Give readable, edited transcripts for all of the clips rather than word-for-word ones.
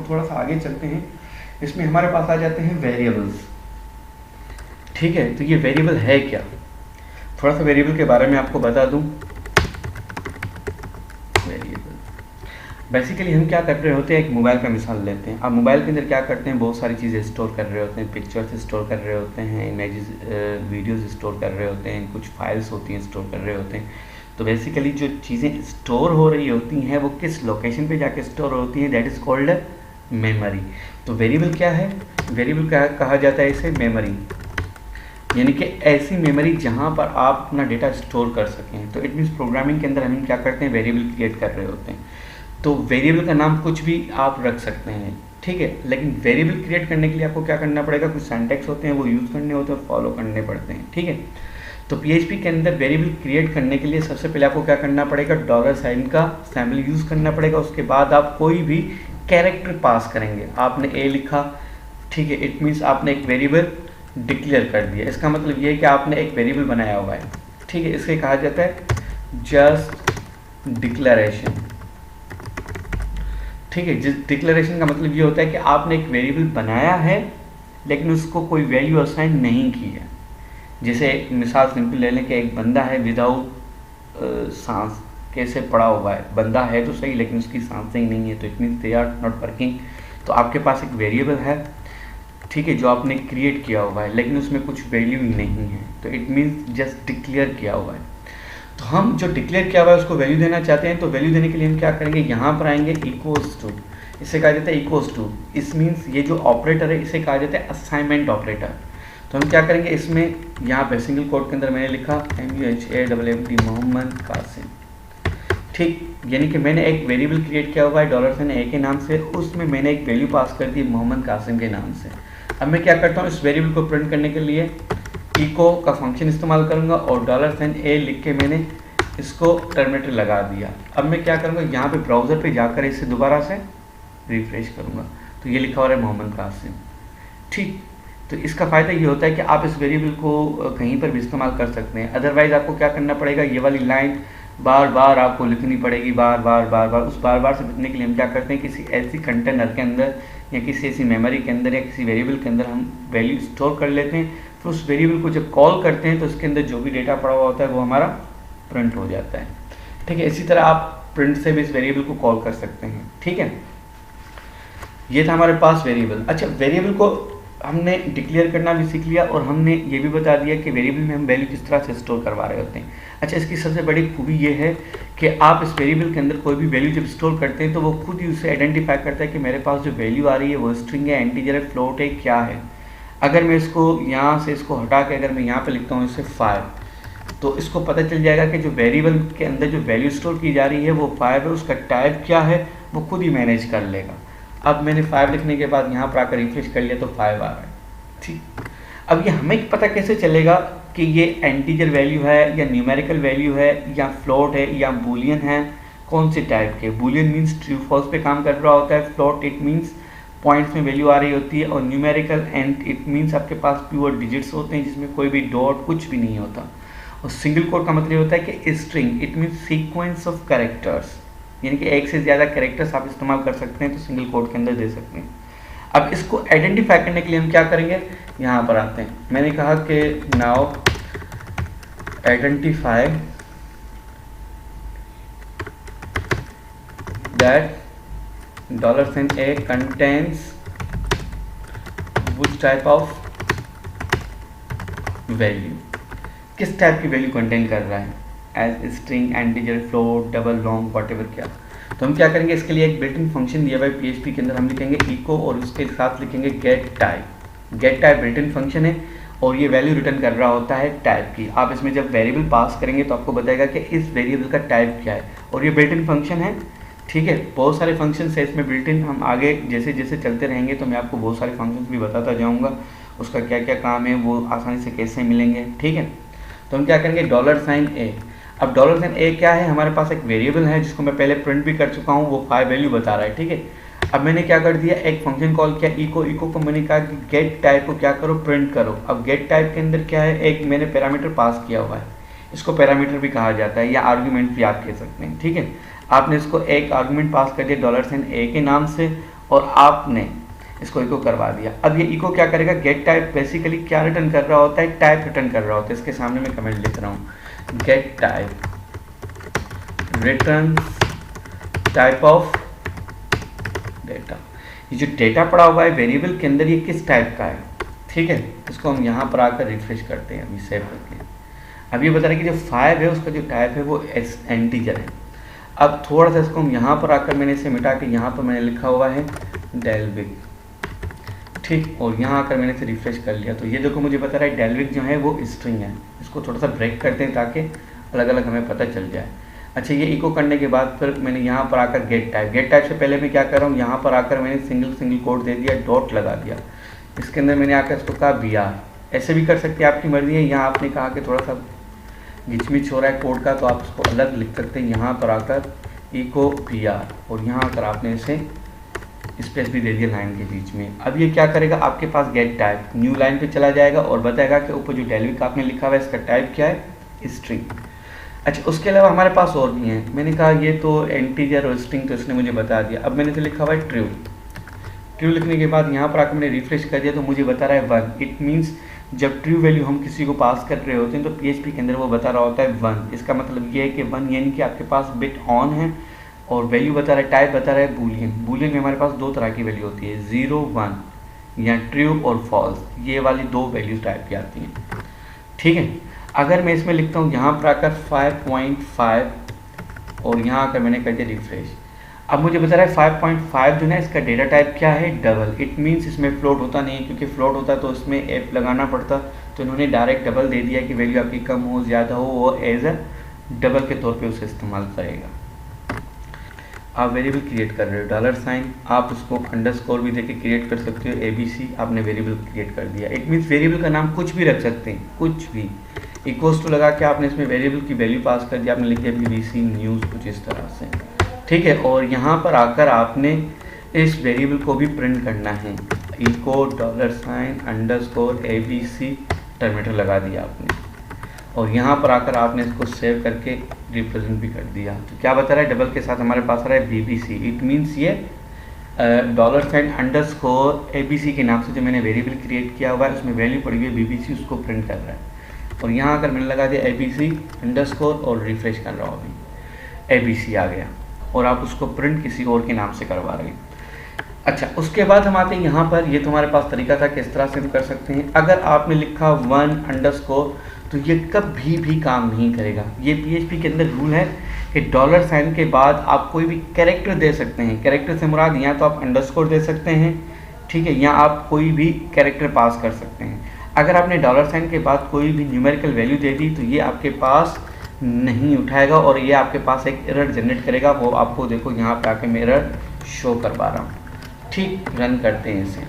थोड़ा सा आगे चलते हैं। इसमें हमारे पास आ जाते हैं वेरिएबल्स। ठीक है, तो ये वेरिएबल है क्या, थोड़ा सा वेरिएबल के बारे में आपको बता दूं। वेरिएबल बेसिकली हम क्या कर रहे होते हैं, एक मोबाइल का मिसाल लेते हैं। आप मोबाइल के अंदर क्या करते हैं, बहुत सारी चीज़ें स्टोर कर रहे होते हैं, पिक्चर्स स्टोर कर रहे होते हैं, इमेजेस वीडियोस स्टोर कर रहे होते हैं, कुछ फाइल्स होती हैं स्टोर कर रहे होते हैं। तो बेसिकली जो चीज़ें स्टोर हो रही होती हैं वो किस लोकेशन पे जाके स्टोर होती हैं, दैट इज़ कॉल्ड मेमोरी। तो वेरिएबल क्या है, वेरिएबल क्या कहा जाता है इसे, मेमोरी, यानी कि ऐसी मेमोरी जहाँ पर आप अपना डेटा स्टोर कर सकें। तो इट मीन्स प्रोग्रामिंग के अंदर हम क्या करते हैं, वेरिएबल क्रिएट कर रहे होते हैं। तो वेरिएबल का नाम कुछ भी आप रख सकते हैं, ठीक है, लेकिन वेरिएबल क्रिएट करने के लिए आपको क्या करना पड़ेगा, कुछ सिंटैक्स होते हैं वो यूज़ करने होते हैं और फॉलो करने पड़ते हैं, ठीक है। तो PHP के अंदर वेरिएबल क्रिएट करने के लिए सबसे पहले आपको क्या करना पड़ेगा, $साइन का सैम्पल यूज़ करना पड़ेगा। उसके बाद आप कोई भी कैरेक्टर पास करेंगे। आपने ए लिखा, ठीक है, इट मीन्स आपने एक वेरिएबल डिक्लेयर कर दिया। इसका मतलब ये है कि आपने एक वेरिएबल बनाया हुआ है, ठीक है। इसे कहा जाता है जस्ट डिक्लेरेशन, ठीक है। जिस डिक्लेरेशन का मतलब ये होता है कि आपने एक वेरिएबल बनाया है लेकिन उसको कोई वैल्यू असाइन नहीं की है। जैसे मिसाल सिंपल ले लें कि एक बंदा है विदाउट सांस कैसे पड़ा हुआ है, बंदा है तो सही लेकिन उसकी सांसें ही नहीं है, तो it means they are not working. तो आपके पास एक वेरिएबल है, ठीक है, जो आपने क्रिएट किया हुआ है लेकिन उसमें कुछ वैल्यू ही नहीं है, तो इट मीन्स जस्ट डिक्लेयर किया हुआ है। तो हम जो डिक्लेयर किया हुआ है उसको वैल्यू देना चाहते हैं, तो वैल्यू देने के लिए हम क्या करेंगे, यहाँ पर आएंगे इक्वल्स टू, इसे कहा जाता है इक्वल्स टू। इस मीन्स ये जो ऑपरेटर है इसे कहा जाता है असाइनमेंट ऑपरेटर। तो हम क्या करेंगे, इसमें यहाँ पे सिंगल कोट के अंदर मैंने लिखा MUHAMMD मोहम्मद कासिम, ठीक, यानी कि मैंने एक वेरिएबल क्रिएट किया हुआ है $A के नाम से, उसमें मैंने एक वैल्यू पास कर दी मोहम्मद कासिम के नाम से। अब मैं क्या करता हूँ, इस वेरिएबल को प्रिंट करने के लिए इको का फंक्शन इस्तेमाल करूंगा और $A लिख के मैंने इसको टर्मिनेटर लगा दिया। अब मैं क्या करूंगा, यहाँ पे ब्राउज़र पे जाकर इसे दोबारा से रिफ्रेश करूंगा, तो ये लिखा हो रहा है मोहम्मद कासिम, ठीक। तो इसका फ़ायदा ये होता है कि आप इस वेरिएबल को कहीं पर भी इस्तेमाल कर सकते हैं। अदरवाइज़ आपको क्या करना पड़ेगा, ये वाली लाइन बार बार आपको लिखनी पड़ेगी, बार बार। उस बार बार से बचने के लिए हम क्या करते हैं, किसी ऐसी कंटेनर के अंदर या किसी ऐसी मेमोरी के अंदर या किसी वेरिएबल के अंदर हम वैल्यू स्टोर कर लेते हैं। फिर उस वेरिएबल को जब कॉल करते हैं तो उसके अंदर जो भी डेटा पड़ा हुआ होता है वो हमारा प्रिंट हो जाता है, ठीक है। इसी तरह आप प्रिंट से भी इस वेरिएबल को कॉल कर सकते हैं, ठीक है। ये था हमारे पास वेरिएबल। अच्छा, वेरिएबल को हमने डिक्लेयर करना भी सीख लिया और हमने ये भी बता दिया कि वेरिएबल में हम वैल्यू किस तरह से स्टोर करवा रहे होते हैं। अच्छा, इसकी सबसे बड़ी खूबी ये है कि आप इस वेरिएबल के अंदर कोई भी वैल्यू जब स्टोर करते हैं तो वो खुद ही उसे आइडेंटिफाई करता है कि मेरे पास जो वैल्यू आ रही है वो स्ट्रिंग है, इंटीजर है, फ्लोट है, क्या है। अगर मैं इसको यहाँ से इसको हटा के अगर मैं यहाँ पे लिखता हूँ इसे 5, तो इसको पता चल जाएगा कि जो वेरिएबल के अंदर जो वैल्यू स्टोर की जा रही है वो 5 है, उसका टाइप क्या है वो खुद ही मैनेज कर लेगा। अब मैंने 5 लिखने के बाद यहाँ पर आकर रिफ्रेश कर लिया तो 5 आ रहा है, ठीक। अब ये हमें पता कैसे चलेगा कि ये इंटीजर वैल्यू है या न्यूमेरिकल वैल्यू है या फ्लोट है या बूलियन है, कौन से टाइप के। बूलियन मीन्स ट्रू फॉल्स पे काम कर रहा होता है, फ्लोट इट मीन्स पॉइंट्स में वैल्यू आ रही होती है, और न्यूमेरिकल एंड इट मीन्स आपके पास प्योर डिजिट्स होते हैं जिसमें कोई भी डॉट कुछ भी नहीं होता। और सिंगल कोड का मतलब होता है कि string it means sequence of characters, यानी कि एक से ज़्यादा कैरेक्टर्स आप इस्तेमाल कर सकते हैं, तो सिंगल कोड के अंदर दे सकते हैं। अब इसको आइडेंटिफाई करने के लिए हम क्या करेंगे, यहाँ पर आते हैं। मैंने कहा कि now identify that $A contains which type of value, किस टाइप की वैल्यू कंटेन कर रहा है, as string, integer, float, double, long, whatever क्या। तो हम क्या करेंगे, इसके लिए एक बिल्ट इन फंक्शन दिया हुआ है PHP के अंदर, हम लिखेंगे इको और उसके साथ लिखेंगे get type. Get type built in function है और ये वैल्यू रिटर्न कर रहा होता है टाइप की। आप इसमें जब वेरिएबल पास करेंगे तो आपको बताएगा कि इस वेरिएबल का टाइप क्या है, और ये बिल्ट इन फंक्शन है, ठीक है। बहुत सारे फंक्शन है इसमें बिल्ट इन, हम आगे जैसे जैसे चलते रहेंगे तो मैं आपको बहुत सारे फंक्शन भी बताता जाऊँगा, उसका क्या क्या काम है, वो आसानी से कैसे मिलेंगे, ठीक है। तो हम क्या करेंगे, $A। अब $A क्या है, हमारे पास एक वेरिएबल है जिसको मैं पहले प्रिंट भी कर चुका हूँ, वो 5 वैल्यू बता रहा है, ठीक है। अब मैंने क्या कर दिया, एक फंक्शन कॉल किया इको को मैंने कहा कि गेट टाइप को क्या करो, प्रिंट करो। अब गेट टाइप के अंदर क्या है, एक मैंने पैरामीटर पास किया हुआ है, इसको पैरामीटर भी कहा जाता है या आर्गुमेंट भी आप कह सकते हैं, ठीक है। आपने इसको एक आर्गुमेंट पास कर दिया $A के नाम से, और आपने इसको इको करवा दिया। अब ये इको क्या करेगा, गेट टाइप बेसिकली क्या रिटर्न कर रहा होता है, टाइप रिटर्न कर रहा होता है। इसके सामने मैं कमेंट लिख रहा हूँ, get type return type of data. ये जो डेटा पड़ा हुआ है वेरिएबल के अंदर, ये किस टाइप का है, ठीक है। इसको हम यहाँ पर आकर रिफ्रेश करते हैं अभी सेव करके। अब ये बता रहे कि जो 5 है उसका जो टाइप है वो इंटीजर है। अब थोड़ा सा इसको हम यहाँ पर आकर मैंने इसे मिटा के यहाँ पर मैंने लिखा हुआ है डेल्विक, ठीक, और यहाँ आकर मैंने इसे रिफ्रेश कर लिया। तो ये देखो मुझे बता रहा है डेल्विक जो है वो स्ट्रिंग है। इसको थोड़ा सा ब्रेक करते हैं ताकि अलग अलग हमें पता चल जाए। अच्छा, ये इको करने के बाद फिर मैंने यहाँ पर आकर गेट टाइप से पहले मैं क्या कर रहा हूँ, यहाँ पर आकर मैंने सिंगल कोड दे दिया, डॉट लगा दिया। इसके अंदर मैंने आकर इसको कहा BR, ऐसे भी कर सकते हैं, आपकी मर्जी है। यहाँ आपने कहा कि थोड़ा सा घिचमिच हो रहा है कोड का, तो आप इसको अलग लिख सकते हैं, यहाँ पर आकर इको BR, और यहाँ आकर आपने इसे स्पेस भी दे दिया लाइन के बीच में। अब ये क्या करेगा, आपके पास गेट टाइप न्यू लाइन पे चला जाएगा और बताएगा कि ऊपर जो डेल्विक आपने लिखा हुआ है इसका टाइप क्या है, स्ट्रिंग। अच्छा, उसके अलावा हमारे पास और भी हैं। मैंने कहा ये तो इंटीजर और स्ट्रिंग तो इसने मुझे बता दिया। अब मैंने तो लिखा हुआ है ट्रू लिखने के बाद यहाँ पर आकर मैंने रिफ्रेश कर दिया तो मुझे बता रहा है 1। इट मीन्स जब ट्रू वैल्यू हम किसी को पास कर रहे होते हैं तो PHP के अंदर वो बता रहा होता है 1। इसका मतलब ये है कि 1 यानी कि आपके पास बिट ऑन है, और वैल्यू बता रहा है, टाइप बता रहा है बूलियन में हमारे पास 2 तरह की वैल्यू होती है, 0 1 या ट्रू और फॉल्स। ये वाली 2 वैल्यूज टाइप की आती हैं, ठीक है। अगर मैं इसमें लिखता हूँ यहाँ पर आकर 5.5 और यहाँ आकर मैंने कर दिया रिफ्रेश। अब मुझे बता रहा है 5.5 जो है इसका डेटा टाइप क्या है, डबल। इट मीन्स इसमें फ्लोट होता नहीं है, क्योंकि फ्लोट होता तो इसमें एप लगाना पड़ता, तो इन्होंने डायरेक्ट डबल दे दिया कि वैल्यू आपकी कम हो ज़्यादा हो, वो एज अ डबल के तौर पे उसे इस्तेमाल करेगा। आप वेरिएबल क्रिएट कर रहे हो $, आप उसको अंडरस्कोर भी देके क्रिएट कर सकते हो, ABC आपने वेरिएबल क्रिएट कर दिया। इट मीन्स वेरिएबल का नाम कुछ भी रख सकते हैं, कुछ भी। इक्वल्स टू लगा के आपने इसमें वेरिएबल की वैल्यू पास कर दिया, आपने लिख दिया BBC न्यूज़ कुछ इस तरह से, ठीक है। और यहाँ पर आकर आपने इस वेरिएबल को भी प्रिंट करना है, इको $_ABC टर्मिनेटर लगा दिया आपने, और यहाँ पर आकर आपने इसको सेव करके रिप्रेजेंट भी कर दिया। तो क्या बता रहा है, डबल के साथ हमारे पास आ रहा है BBC। इट मीन्स ये $_ABC के नाम से जो मैंने वेरिएबल क्रिएट किया हुआ है उसमें वैल्यू पड़ी हुई है BBC, उसको प्रिंट कर रहा है। और यहाँ आकर मैंने लगा दिया ABC अंडरस्कोर और रिफ्रेश कर रहा हूँ, अभी ABC आ गया, और आप उसको प्रिंट किसी और के नाम से करवा रहे हैं। अच्छा, उसके बाद हम आते हैं यहाँ पर, ये तुम्हारे पास तरीका था किस तरह से हम कर सकते हैं। अगर आपने लिखा 1_ तो ये कभी भी काम नहीं करेगा। ये PHP के अंदर रूल है कि $_ के बाद आप कोई भी कैरेक्टर दे सकते हैं। कैरेक्टर से मुराद यहाँ तो आप अंडरस्कोर दे सकते हैं, ठीक है, या आप कोई भी कैरेक्टर पास कर सकते हैं। अगर आपने $_ के बाद कोई भी न्यूमेरिकल वैल्यू दे दी तो ये आपके पास नहीं उठाएगा और ये आपके पास एक एरर जनरेट करेगा। वो आपको देखो यहाँ पे आके मैं एरर शो करवा रहा हूँ, ठीक। रन करते हैं इसे,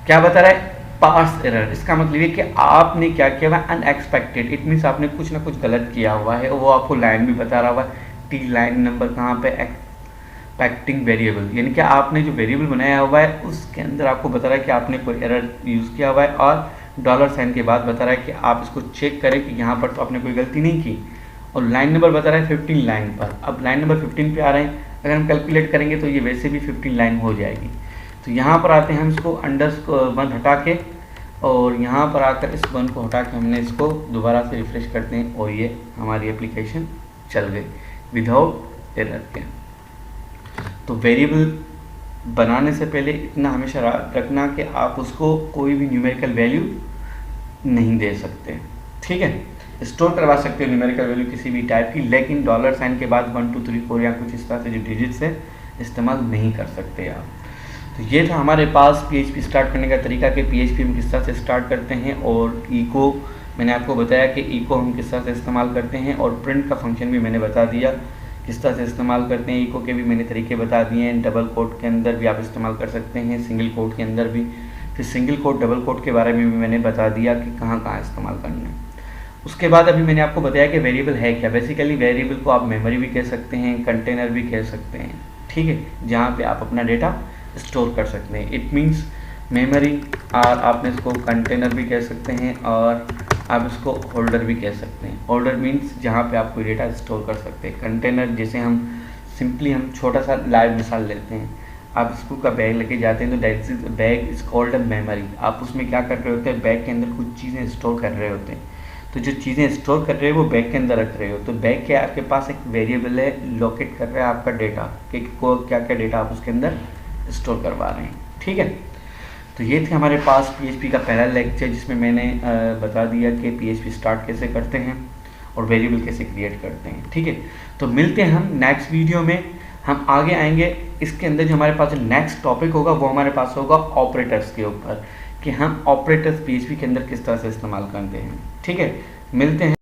क्या बता रहा है, पास एरर। इसका मतलब ये कि आपने क्या किया हुआ है, अनएक्सपेक्टेड। इट मीन्स आपने कुछ ना कुछ गलत किया हुआ है, और वो आपको लाइन भी बता रहा हुआ है, T लाइन नंबर कहाँ पे, एक्सपेक्टिंग वेरिएबल, यानी कि आपने जो वेरिएबल बनाया हुआ है उसके अंदर आपको बता रहा है कि आपने कोई एरर यूज़ किया हुआ है, और $_ के बाद बता रहा है कि आप इसको चेक करें कि यहाँ पर तो आपने कोई गलती नहीं की। और लाइन नंबर बता रहा है 15 लाइन पर। अब लाइन नंबर 15 पे आ रहे हैं, अगर हम कैलकुलेट करेंगे तो ये वैसे भी 15 लाइन हो जाएगी। तो यहाँ पर आते हैं हम इसको $1 हटा के, और यहाँ पर आकर इस 1 को हटा के हमने इसको दोबारा से रिफ्रेश करते हैं, और ये हमारी एप्लीकेशन चल गई विदाउट एरर के। तो वेरिएबल बनाने से पहले इतना हमेशा रखना कि आप उसको कोई भी न्यूमेरिकल वैल्यू नहीं दे सकते, ठीक है। स्टोर करवा सकते हो न्यूमेरिकल वैल्यू किसी भी टाइप की, लेकिन $_ के बाद 1 2 3 4 या कुछ इस तरह से जो डिजिट्स है इस्तेमाल नहीं कर सकते आप। तो ये था हमारे पास PHP स्टार्ट करने का तरीका कि PHP हम किस तरह से स्टार्ट करते हैं, और इको मैंने आपको बताया कि इको हम किस तरह से इस्तेमाल करते हैं, और प्रिंट का फंक्शन भी मैंने बता दिया किस तरह से इस्तेमाल करते हैं। इको के भी मैंने तरीके बता दिए हैं, डबल कोट के अंदर भी आप इस्तेमाल कर सकते हैं, सिंगल कोट के अंदर भी। फिर सिंगल कोट डबल कोट के बारे में भी मैंने बता दिया कि कहाँ कहाँ इस्तेमाल करना है। उसके बाद अभी मैंने आपको बताया कि वेरिएबल है क्या। बेसिकली वेरिएबल को आप मेमोरी भी कह सकते हैं, कंटेनर भी कह सकते हैं, ठीक है, जहाँ पे आप अपना डेटा स्टोर कर सकते हैं। इट मीन्स मेमोरी, और आपने इसको कंटेनर भी कह सकते हैं, और आप इसको होल्डर भी कह सकते हैं। होल्डर मीन्स जहाँ पे आप कोई डेटा स्टोर कर सकते हैं। कंटेनर जैसे हम सिंपली हम छोटा सा लाइव मिसाल लेते हैं। आप स्कूल का बैग लेके जाते हैं तो that bag is called a memory. आप उसमें क्या कर रहे होते हैं, बैग के अंदर कुछ चीज़ें स्टोर कर रहे होते हैं। तो जो चीज़ें स्टोर कर रहे हो वो बैग के अंदर रख रहे हो, तो बैग के आपके पास एक वेरिएबल है, लोकेट कर रहा है आपका डेटा कि क्या क्या डेटा आप उसके अंदर स्टोर करवा रहे हैं। ठीक है, तो ये थे हमारे पास पीएचपी का पहला लेक्चर, जिसमें मैंने बता दिया कि पीएचपी स्टार्ट कैसे करते हैं और वेरिएबल कैसे क्रिएट करते हैं। ठीक है, तो मिलते हैं हम नेक्स्ट वीडियो में, हम आगे आएंगे। इसके अंदर जो हमारे पास नेक्स्ट टॉपिक होगा वो हमारे पास होगा ऑपरेटर्स के ऊपर, कि हम ऑपरेटर्स पीएचपी के अंदर किस तरह से इस्तेमाल करते हैं। ठीक है, मिलते हैं।